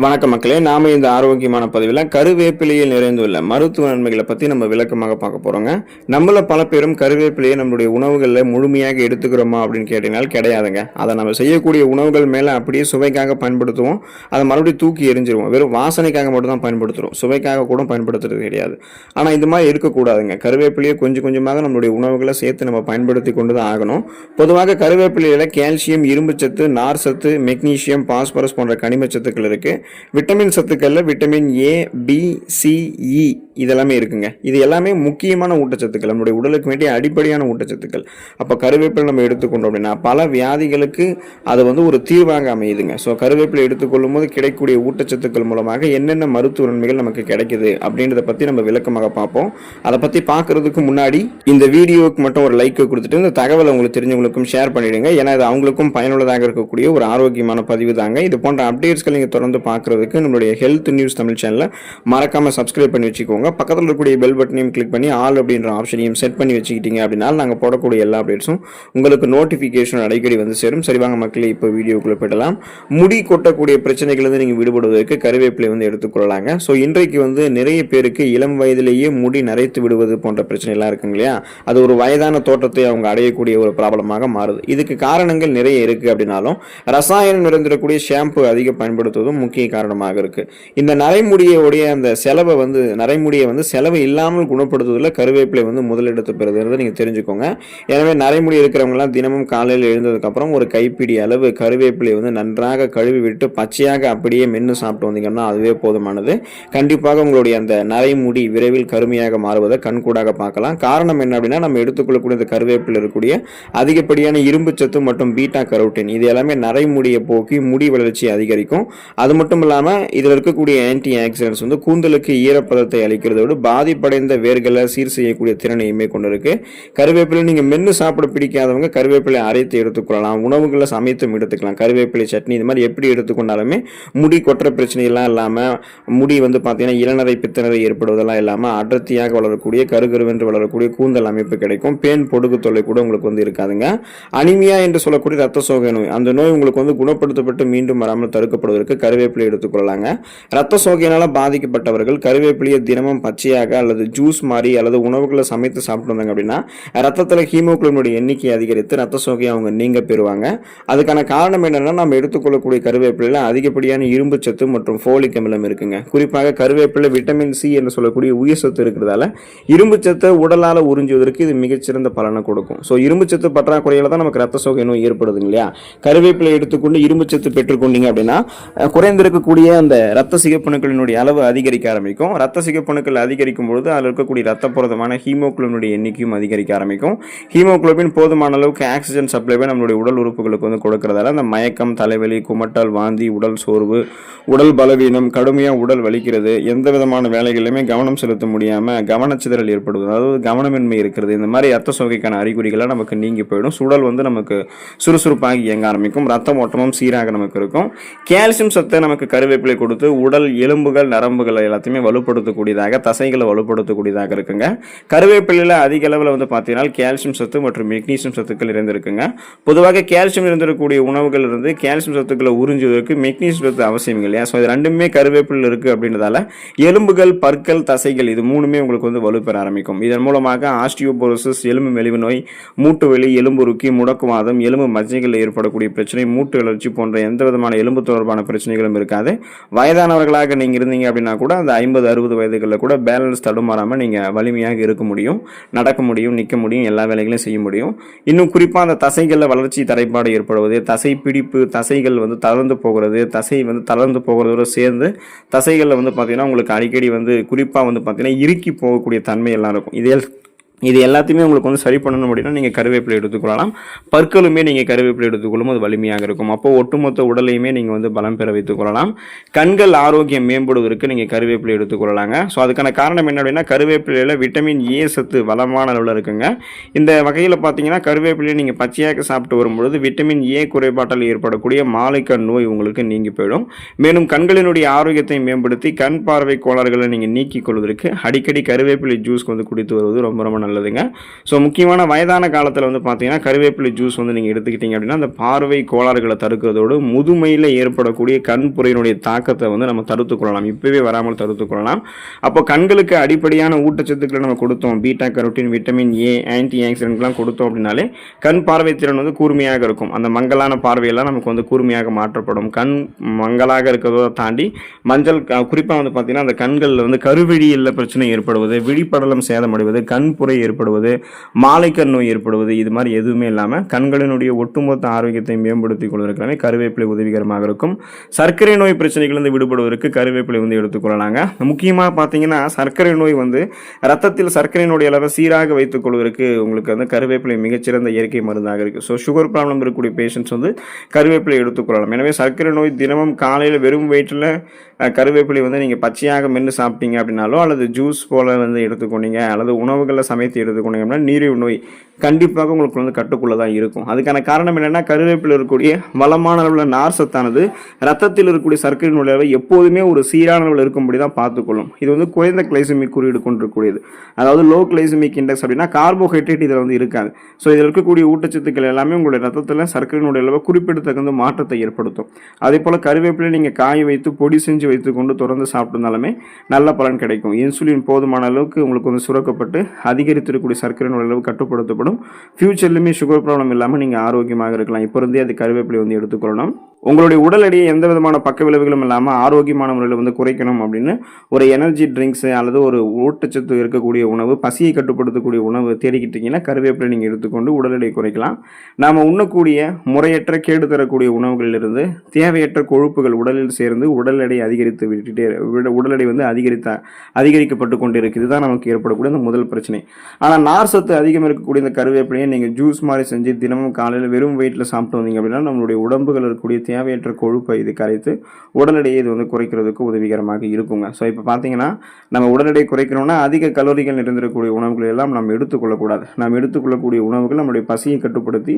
வணக்கம் மக்களே, நாம இந்த ஆரோக்கியமான பதிவில் கருவேப்பிலையில் நிறைந்துள்ள மருத்துவ நன்மைகளை பற்றி நம்ம விளக்கமாக பார்க்க போகிறோங்க. நம்மள பல பேரும் கருவேப்பிலையை நம்மளுடைய உணவுகளில் முழுமையாக எடுத்துக்கிறோமா அப்படின்னு கேட்டீங்கன்னா கிடையாதுங்க. அதை நம்ம செய்யக்கூடிய உணவுகள் மேலே அப்படியே சுவைக்காக பயன்படுத்துவோம், அதை மறுபடியும் தூக்கி எரிஞ்சிருவோம். வெறும் வாசனைக்காக மட்டும் தான் பயன்படுத்துகிறோம், சுவைக்காக கூட பயன்படுத்துறது கிடையாது. ஆனால் இந்த மாதிரி இருக்கக்கூடாதுங்க. கருவேப்பிலையை கொஞ்சம் கொஞ்சமாக நம்மளுடைய உணவுகளை சேர்த்து நம்ம பயன்படுத்தி கொண்டு தான் ஆகணும். பொதுவாக கருவேப்பிலையில் கால்சியம், இரும்புச்சத்து, நார் சத்து, மெக்னீசியம், பாஸ்பரஸ் போன்ற கனிமச்சத்துக்கள் இருக்குது. விட்டமின் சத்துக்கள்ல vitamin A, B, C, E இதெல்லாமே இருக்குங்க. இது எல்லாமே முக்கியமான ஊட்டச்சத்துக்கள், நம்மளுடைய உடலுக்கு வேண்டிய அடிப்படையான ஊட்டச்சத்துக்கள். அப்போ கருவேப்பிலை நம்ம எடுத்துக்கொண்டோம் அப்படின்னா பல வியாதிகளுக்கு அது ஒரு தீர்வாக அமையுதுங்க. ஸோ கருவேப்பிலை எடுத்துக்கொள்ளும் போது கிடைக்கக்கூடிய ஊட்டச்சத்துக்கள் மூலமாக என்னென்ன மருத்துவ நன்மைகள் நமக்கு கிடைக்குது அப்படின்றத பற்றி நம்ம விளக்கமாக பார்ப்போம். அதை பற்றி பார்க்கறதுக்கு முன்னாடி இந்த வீடியோவுக்கு மட்டும் ஒரு லைக் கொடுத்துட்டு இந்த தகவலை உங்களுக்கு தெரிஞ்சவங்களுக்கும் ஷேர் பண்ணிடுங்க. ஏன்னா இது அவங்களுக்கும் பயனுள்ளதாக இருக்கக்கூடிய ஒரு ஆரோக்கியமான பதிவு தாங்க. இது போன்ற அப்டேட்ஸ்கள் நீங்கள் தொடர்ந்து பார்க்கறதுக்கு நம்மளுடைய ஹெல்த் நியூஸ் தமிழ் சேனலை மறக்காம சப்ஸ்கிரைப் பண்ணி வச்சுக்கோங்க. பக்கத்தில் இருக்கக்கூடிய பெல் பட்டனையும் கிளிக் பண்ணி ஆல் அப்படின்ற ஆப்ஷனையும் செட் பண்ணி வச்சுக்கிட்டீங்க அப்படின்னா நாங்கள் போடக்கூடிய எல்லா அப்டேட்ஸும் உங்களுக்கு நோட்டிஃபிகேஷன் அடிக்கடி வந்து சேரும். சரிவாங்க மக்களே, இப்போ வீடியோக்குள்ள போயிடலாம். முடி கொட்டக்கூடிய பிரச்சனைகள் நீங்கள் விடுபடுவதற்கு கருவேப்பிலை எடுத்துக்கொள்ளலாங்க. ஸோ இன்றைக்கு நிறைய பேருக்கு இளம் வயதிலேயே முடி நரைத்து விடுவது போன்ற பிரச்சனை எல்லாம் இருக்குங்க இல்லையா, அது ஒரு வயதான தோற்றத்தை அவங்க அடையக்கூடிய ஒரு ப்ராப்ளமாக மாறுது. இதுக்கு காரணங்கள் நிறைய இருக்கு அப்படின்னாலும் ரசாயனம் நிறைந்திருக்கக்கூடிய ஷாம்பு அதிக பயன்படுத்துவதும் முக்கிய காரணமாக இருக்கு. இந்த நரைமுடியோடைய அந்த செலவை நரைமுடியை செலவு இல்லாமல் குணப்படுத்துவதில் கருவேப்பிலை முதலிடத்தை பெறுகிறது நீங்க தெரிஞ்சுக்கோங்க. எனவே நரைமுடி இருக்கிறவங்கலாம் தினமும் காலையில் எழுந்ததுக்கு அப்புறம் ஒரு கைப்பிடி அளவு கருவேப்பிலை நன்றாக கழுவி விட்டு பச்சையாக அப்படியே மென்று சாப்பிட்டு வந்தீங்கன்னா அதுவே போதுமானது. கண்டிப்பாக உங்களுடைய அந்த நரைமுடி விரைவில் கருமையாக மாறுவதை கண்கூடாக பார்க்கலாம். காரணம் என்ன அப்படின்னா நம்ம எடுத்துக்கொள்ளக்கூடிய இந்த கருவேப்பிலை இருக்கக்கூடிய அதிகப்படியான இரும்பு சத்து மற்றும் பீட்டா கரோட்டின் இது எல்லாமே நரைமுடியை போக்கி முடி வளர்ச்சி அதிகரிக்கும். அது மட்டும் இல்லாமல் இதில் இருக்கக்கூடிய ஆன்டி ஆக்சிடென்ட்ஸ் கூந்தலுக்கு ஈரப்பதத்தை அளிக்கிறதோடு பாதிப்படைந்த வேர்களை சீர் செய்யக்கூடிய திறனையுமே கொண்டிருக்கு. கருவேப்பிலை நீங்கள் மென்று சாப்பிட பிடிக்காதவங்க கருவேப்பிலை அரைத்து எடுத்துக்கொள்ளலாம், உணவுகளை சமைத்தும் எடுத்துக்கலாம். கருவேப்பிலை சட்னி இது மாதிரி எப்படி எடுத்துக்கொண்டாலுமே முடி கொற்ற பிரச்சனையெல்லாம் இல்லாமல் முடி பார்த்தீங்கன்னா இளநரை பித்தநரை ஏற்படுவதெல்லாம் இல்லாமல் அடர்த்தியாக வளரக்கூடிய கருகருவென்று வளரக்கூடிய கூந்தல் அமைப்பு கிடைக்கும். பேன் பொடுகு தொல்லை கூட உங்களுக்கு இருக்காதுங்க. அனிமியா என்று சொல்லக்கூடிய ரத்த சோகை நோய், அந்த நோய் உங்களுக்கு குணப்படுத்தப்பட்டு மீண்டும் வராமல் தடுக்கப்படுவதற்கு கருவேப்பிலை எடுத்துக்கொள்ளலாங்க. ரத்த சோகையினால பாதிக்கப்பட்டவர்கள் கருவேப்பிலையை தினமும் பச்சையாக அல்லது ஜூஸ் மாதிரி அல்லது உணவுகளை சமைத்து சாப்பிட்டு வந்தாங்க அப்படின்னா ரத்தத்தில் ஹீமோகுளோபினுடைய எண்ணிக்கை அதிகரித்து ரத்த சோகையை அவங்க நீங்க பெறுவாங்க. அதுக்கான காரணம் என்னன்னா நம்ம எடுத்துக்கொள்ளக்கூடிய கருவேப்பிலையில் அதிகப்படியான இரும்பு சத்து மற்றும் ஃபோலிக் அமிலம் இருக்குங்க. குறிப்பாக கருவேப்பிலை விட்டமின் சி என்று சொல்லக்கூடிய உயிர் சத்து இருக்கிறதால இரும்பு சத்தை உடலால் உறிஞ்சுவதற்கு இது மிகச்சிறந்த பலனை கொடுக்கும். ஸோ இரும்பு சத்து பற்றாக்குறையில தான் நமக்கு ரத்த சோகை நோய் ஏற்படுது இல்லையா. கருவேப்பிலை எடுத்துக்கொண்டு இரும்பு சத்து பெற்றுக்கொண்டீங்க அப்படின்னா குறைந்திருக்கக்கூடிய அந்த ரத்த சிகப்பணுக்களினுடைய அளவு அதிகரிக்க ஆரம்பிக்கும். ரத்த சிகப்பணுக்கள் அதிகரிக்கும் பொழுது அதில் இருக்கக்கூடிய ரத்த புரதமான ஹீமோகுளோபினுடைய எண்ணிக்கையும் அதிகரிக்க ஆரம்பிக்கும். ஹீமோகுளோபின் போதுமான அளவுக்கு ஆக்சிஜன் சப்ளைவை நம்மளுடைய உடல் உறுப்புகளுக்கு கொடுக்கறதால அந்த மயக்கம், தலைவலி, குமட்டல், வாந்தி, உடல் சோர்வு, உடல் பலவீனம், கடுமையாக உடல் வலிக்கிறது, எந்த விதமான வேலைகளிலுமே கவனம் செலுத்த முடியாமல் கவனச்சிதறல் ஏற்படுவது, அதாவது கவனமின்மை இருக்கிறது, இந்த மாதிரி ரத்த சோகைக்கான அறிகுறிகளாக நமக்கு நீங்கி போயிடும். சுடல் நமக்கு சுறுசுறுப்பாக இயங்க ஆரம்பிக்கும். ரத்த ஓட்டமும் சீராக நமக்கு இருக்கும். கால்சியம் சத்தை நமக்கு கருவேப்பிலை கொடுத்து உடல் எலும்புகள், நரம்புகளை எல்லாத்தையுமே வலுப்படுத்தக்கூடியதாக, தசைகளை வலுப்படுத்தக்கூடியதாக இருக்குங்க. கருவேப்பிலையில் அதிக அளவில் பார்த்தீங்கன்னா கால்சியம் சத்து மற்றும் மெக்னீசியம் சத்துக்கள் இருந்திருக்குங்க. பொதுவாக கால்சியம் இருந்திருக்கக்கூடிய உணவுகள் இருந்து கால்சியம் சத்துக்களை உறிஞ்சுவதற்கு மெக்னீசியம் சத்து அவசியம் இல்லையா. ஸோ இது ரெண்டுமே கருவேப்பிலையில் இருக்கு அப்படின்றதால எலும்புகள், பற்கள், தசைகள் இது மூணுமே உங்களுக்கு வலுப்பெற ஆரம்பிக்கும். இதன் மூலமாக ஆஸ்டியோபோரோசிஸ், எலும்பு மெலிவு நோய், மூட்டு வலி, எலும்புருக்கி, முடக்குவாதம், எலும்பு மஜ்ஜைகளில் ஏற்படக்கூடிய பிரச்சனை, மூட்டு வளர்ச்சி போன்ற எந்த விதமான எலும்பு தொடர்பான பிரச்சனைகளும் இருக்காது. வயதானவர்களாக நீங்க இருந்தீங்க அப்படின்னா கூட அந்த 50-60 வயதுகளில் கூட பேலன்ஸ் தடுமாறாமல் நீங்க வலிமையாக இருக்க முடியும், நடக்க முடியும், நிற்க முடியும், எல்லா வேலைகளையும் செய்ய முடியும். இன்னும் குறிப்பாக அந்த தசைகளில் வளர்ச்சி தடைப்பாடு ஏற்படுவது, தசை பிடிப்பு, தசைகள் தளர்ந்து போகிறது, தசை தளர்ந்து போகிறதோடு சேர்ந்து தசைகளில் பார்த்தீங்கன்னா உங்களுக்கு அடிக்கடி குறிப்பாக பார்த்தீங்கன்னா இறுக்கி போகக்கூடிய தன்மை எல்லாம் இருக்கும். இது எல்லாத்தையுமே உங்களுக்கு சரி பண்ணணும் அப்படின்னா நீங்கள் கருவேப்பிலை எடுத்துக்கொள்ளலாம். பற்களுமே நீங்கள் கருவேப்பிலை எடுத்துக்கொள்ளும் அது வலிமையாக இருக்கும். அப்போ ஒட்டுமொத்த உடலையுமே நீங்கள் பலம் பெற வைத்துக் கொள்ளலாம். கண்கள் ஆரோக்கியம் மேம்படுவதற்கு நீங்கள் கருவேப்பிலை எடுத்துக்கொள்ளலாங்க. ஸோ அதுக்கான காரணம் என்ன அப்படின்னா கருவேப்பிலையில் விட்டமின் ஏ சத்து வளமான அளவில் இருக்குங்க. இந்த வகையில் பார்த்தீங்கன்னா கருவேப்பிலையை நீங்கள் பச்சையாக சாப்பிட்டு வரும்பொழுது விட்டமின் ஏ குறைபாட்டால் ஏற்படக்கூடிய மாலைக்கண் நோய் உங்களுக்கு நீங்கி போயிடும். மேலும் கண்களினுடைய ஆரோக்கியத்தை மேம்படுத்தி கண் பார்வை கோளாறுகளை நீங்கள் நீக்கிக் கொள்வதற்கு அடிக்கடி கருவேப்பிலை ஜூஸ் குடித்து வருவது ரொம்ப ரொம்ப நல்லதுங்க. ஸோ முக்கியமான வயதான காலத்தில் வந்து பார்த்தீங்கன்னா கருவேப்பிலை ஜூஸ் வந்து நீங்கள் எடுத்துக்கிட்டீங்க அப்படின்னா அந்த பார்வை கோளாறுகளை தடுக்கிறதோடு முதுமையில் ஏற்படக்கூடிய கண் புரையினுடைய தாக்கத்தை வந்து நம்ம தடுத்து கொள்ளலாம், இப்போவே வராமல் தடுத்து கொள்ளலாம். அப்போ கண்களுக்கு அடிப்படையான ஊட்டச்சத்துக்களை நம்ம கொடுத்தோம், beta carotene, vitamin A, anti ஆக்சிடென்ட்லாம் கொடுத்தோம் அப்படின்னாலே கண் பார்வை திறன் வந்து கூர்மையாக இருக்கும். அந்த மங்கலான பார்வையெல்லாம் நமக்கு வந்து கூர்மையாக மாற்றப்படும். கண் மங்கலாக இருக்கிறத தாண்டி மஞ்சள் குறிப்பாக வந்து பார்த்தீங்கன்னா அந்த கண்களில் வந்து கருவிழியில் பிரச்சனை ஏற்படுவது, விழிப்படலம் சேதமடைவது, கண் புரை ஏற்படுவது, மாலைக்கண் நோய் ஏற்படுவது, இது மாதிரி எதுவுமே இல்லாமல் கண்களினுடைய ஒட்டுமொத்த ஆரோக்கியத்தை மேம்படுத்திக் கொள்வதற்கான கருவேப்பிலை உதவிகரமாக இருக்கும். சர்க்கரை நோய் பிரச்சனைகள் வந்து விடுபடுவதற்கு கருவேப்பிலை வந்து எடுத்துக்கொள்ளலாங்க. முக்கியமாக பார்த்தீங்கன்னா சர்க்கரை நோய் வந்து ரத்தத்தில் சர்க்கரையினுடைய அளவை சீராக வைத்துக் கொள்வதற்கு உங்களுக்கு வந்து கருவேப்பிலை மிகச்சிறந்த இயற்கை மருந்தாக இருக்குது. ஸோ சுகர் ப்ராப்ளம் இருக்கக்கூடிய பேஷண்ட்ஸ் வந்து கருவேப்பிலை எடுத்துக்கொள்ளலாம். எனவே சர்க்கரை நோய் தினமும் காலையில் வெறும் வயிற்றில் கருவேப்பிலை வந்து நீங்கள் பச்சையாக மென்று சாப்பிட்டீங்க அப்படின்னாலோ அல்லது ஜூஸ் போல் வந்து எடுத்துக்கொண்டீங்க அல்லது உணவுகளில் சமைத்து எடுத்துக்கொண்டீங்க அப்படின்னா நீரிழிவு நோய் கண்டிப்பாக உங்களுக்கு வந்து கட்டுக்குள்ளே தான் இருக்கும். அதுக்கான காரணம் என்னென்னா கருவேப்பிலை இருக்கக்கூடிய வளமான அளவில் நார் சத்தானது ரத்தத்தில் இருக்கக்கூடிய சர்க்கரை நோய் எப்போதுமே ஒரு சீரான அளவில் இருக்கும்படி தான் பார்த்துக்கொள்ளும். இது வந்து குறைந்த கிளைசமிக் குறியீடு கொண்டிருக்கூடியது. அதாவது லோ கிளைசமிக் இண்டெக்ஸ் அப்படின்னா கார்போஹைட்ரேட் இதில் வந்து இருக்காது. ஸோ இதில் இருக்கக்கூடிய ஊட்டச்சத்துக்கள் எல்லாமே உங்களுடைய ரத்தத்தில் சர்க்கரையினுடைய அளவு குறிப்பிடத்தகுந்த மாற்றத்தை ஏற்படுத்தும். அதே போல் கருவேப்பிலை நீங்கள் காய வைத்து பொடி செஞ்சு வைத்துக்கொண்டு தொடர்ந்து சாப்பிட்டதாலுமே நல்ல பலன் கிடைக்கும். இன்சுலின் போதுமான அளவுக்கு உங்களுக்கு வந்து சுரக்கப்பட்டு அதிகரித்திருக்கக்கூடிய சர்க்கரையினுடைய அளவு கட்டுப்படுத்தப்படும். ஃபியூச்சர்லையுமே சுகர் ப்ராப்ளம் இல்லாமல் நீங்கள் ஆரோக்கியமாக இருக்கலாம். இப்போ இருந்தே அது கருவேப்பிலை வந்து எடுத்துக்கொள்ளணும். உங்களுடைய உடல் எடையை எந்த விதமான பக்க விளைவுகளும் இல்லாமல் ஆரோக்கியமான முறையில் வந்து குறைக்கணும் அப்படின்னு ஒரு எனர்ஜி ட்ரிங்க்ஸு அல்லது ஒரு ஊட்டச்சத்து இருக்கக்கூடிய உணவு, பசியை கட்டுப்படுத்தக்கூடிய உணவு தேடிக்கிட்டீங்கன்னா கருவேப்பிலை நீங்கள் எடுத்துக்கொண்டு உடல் எடையை குறைக்கலாம். நாம் உண்ணக்கூடிய முறையற்ற கேடு தரக்கூடிய உணவுகளிலிருந்து தேவையற்ற கொழுப்புகள் உடலில் சேர்ந்து உடல் எடை அதிகரித்து விட்டுட்டே உடல் எடை வந்து அதிகரிக்கப்பட்டு கொண்டு இருக்குது. இதுதான் நமக்கு ஏற்படக்கூடிய அந்த முதல் பிரச்சனை. ஆனால் நார் சத்து அதிகம் இருக்கக்கூடிய இந்த கருவேப்பிலையை நீங்கள் ஜூஸ் மாதிரி செஞ்சு தினமும் காலையில் வெறும் வெயிட்டில் சாப்பிட்டு வந்தீங்க அப்படின்னா நம்மளுடைய உடம்புகள் இருக்கக்கூடிய தேவையற்ற கொழுப்பை இது கரைத்து உடல் எடையை இது வந்து குறைக்கிறதுக்கு உதவிகரமாக இருக்குங்க. ஸோ இப்போ பார்த்தீங்கன்னா நம்ம உடல் எடையை குறைக்கணும்னா அதிக கலோரிகள் நிறைந்திருக்கக்கூடிய உணவுகள் எல்லாம் நம்ம எடுத்துக்கொள்ளக்கூடாது. நாம் எடுத்துக்கொள்ளக்கூடிய உணவுகள் நம்முடைய பசியை கட்டுப்படுத்தி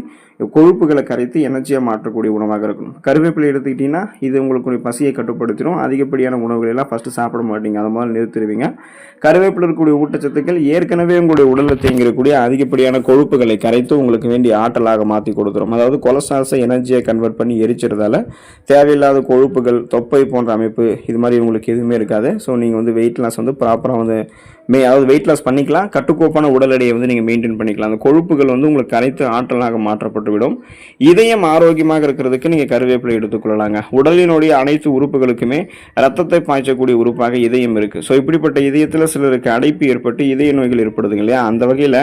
கொழுப்புகளை கரைத்து எனர்ஜியாக மாற்றக்கூடிய உணவாக இருக்கணும். கருவேப்பிலை எடுத்துக்கிட்டிங்கன்னா இது உங்களுக்கு பசியை கட்டுப்படுத்திடும். அதிகப்படியான உணவுகள் எல்லாம் ஃபஸ்ட்டு சாப்பிட மாட்டீங்க, அதை மாதிரி நிறுத்திடுவீங்க. கருவேப்பிலை இருக்கக்கூடிய ஊட்டச்சத்துக்கள் ஏற்கனவே உங்களுடைய உடலில் தேங்கிருக்கக்கூடிய அதிகப்படியான கொழுப்புகளை கரைத்து உங்களுக்கு வேண்டிய ஆற்றலாக மாற்றி கொடுத்துரும். அதாவது கொலஸ்ட்ரால்ஸை எனர்ஜியை கன்வெர்ட் பண்ணி எரிச்சிருந்தால தேவையில்லாத கொழுப்புகள், தொப்பை போன்ற அமைப்பு இது மாதிரி உங்களுக்கு எதுவுமே இருக்காது. ஸோ நீங்கள் வந்து வெயிட் லாஸ் வந்து ப்ராப்பராக வந்து அதாவது வெயிட் லாஸ் பண்ணிக்கலாம், கட்டுக்கோப்பான உடல் எடையை வந்து நீங்கள் மெயின்டைன் பண்ணிக்கலாம். அந்த கொழுப்புகள் வந்து உங்களுக்கு கரைத்து ஆற்றலாக மாற்றப்பட்டு விடும். இதயம் ஆரோக்கியமாக இருக்கிறதுக்கு நீங்கள் கருவேப்பிலை எடுத்துக்கொள்ளலாங்க. உடலினுடைய அனைத்து உறுப்புகளுக்குமே ரத்தத்தை பாய்ச்சக்கூடிய உறுப்பாக இதயம் இருக்குது. ஸோ இப்படிப்பட்ட இதயத்தில் சிலருக்கு அடைப்பு ஏற்பட்டு இதய நோய்கள் ஏற்படுதுங்க இல்லையா, அந்த வகையில்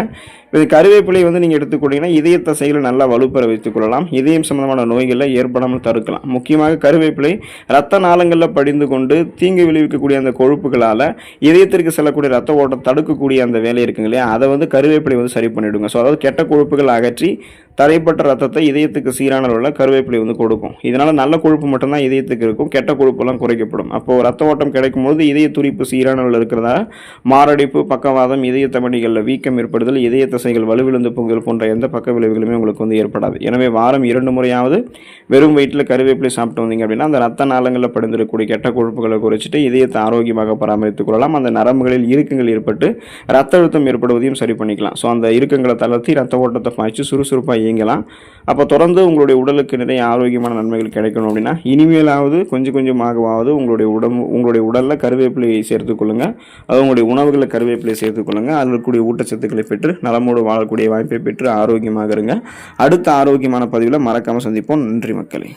இது கருவேப்பிலை வந்து நீங்கள் எடுத்துக்கொண்டீங்கன்னா இதய தசைகளை நல்லா வலுப்பெற வைத்துக் கொள்ளலாம். இதயம் சம்பந்தமான நோய்களில் ஏற்படாமல் தடுக்கலாம். முக்கியமாக கருவேப்பிலை ரத்த நாளங்களில் படிந்து கொண்டு தீங்கு விளைவிக்கக்கூடிய அந்த கொழுப்புகளால் இதயத்திற்கு செல்லக்கூடிய ரத்த ஓட்டம் தடுக்கக்கூடிய அந்த வேலை இருக்குங்க இல்லையா, அதை வந்து கருவேப்பிலை வந்து சரி பண்ணிவிடுங்க. ஸோ அதாவது கெட்ட கொழுப்புகள் அகற்றி தடைப்பட்ட ரத்தத்தை இதயத்துக்கு சீரான அளவில் கருவேப்பிலை வந்து கொடுக்கும். இதனால் நல்ல கொழுப்பு மட்டும்தான் இதயத்துக்கு இருக்கும், கெட்ட கொழுப்பெல்லாம் குறைக்கப்படும். அப்போது ரத்த ஓட்டம் கிடைக்கும் போது இதய துடிப்பு சீரான அளவில் இருக்கிறதால மாரடைப்பு, பக்கவாதம், இதய தமனிகளில் வீக்கம் ஏற்படுதல், இதய தசைகள் வலுவிழந்து பொங்குதல் போன்ற எந்த பக்க விளைவுகளுமே உங்களுக்கு வந்து ஏற்படாது. எனவே வாரம் 2 முறையாவது வெறும் வயிற்றில் கருவேப்பிலை சாப்பிட்டு வந்தீங்க அப்படின்னா அந்த ரத்த நாளங்களில் படிந்திருக்கக்கூடிய கெட்ட கொழுப்புகளை குறைச்சிட்டு இதயத்தை ஆரோக்கியமாக பராமரித்துக் கொள்ளலாம். அந்த நரம்புகளில் இறுக்கங்கள் ஏற்பட்டு ரத்த அழுத்தம் ஏற்படுவதையும் சரி பண்ணிக்கலாம். ஸோ அந்த இறுக்கங்களை தளர்த்தி ரத்த ஓட்டத்தை பாய்ச்சி சுறுசுறுப்பாக இயங்கலாம். அப்போ தொடர்ந்து உங்களுடைய உடலுக்கு நிறைய ஆரோக்கியமான நன்மைகள் கிடைக்கணும் அப்படின்னா இனிமேலாவது கொஞ்சம் கொஞ்சமாகவாவது உங்களுடைய உடலில் கருவேப்பிலையை சேர்த்துக்கொள்ளுங்கள். அது உங்களுடைய உணவுகளில் கருவேப்பிலை சேர்த்துக்கொள்ளுங்கள். அதில் இருக்கக்கூடிய ஊட்டச்சத்துக்களை பெற்று நலமோடு வாழக்கூடிய வாய்ப்பை பெற்று ஆரோக்கியமாக இருங்க. அடுத்த ஆரோக்கியமான பதிவில் மறக்காமல் சந்திப்போம். நன்றி மக்களே.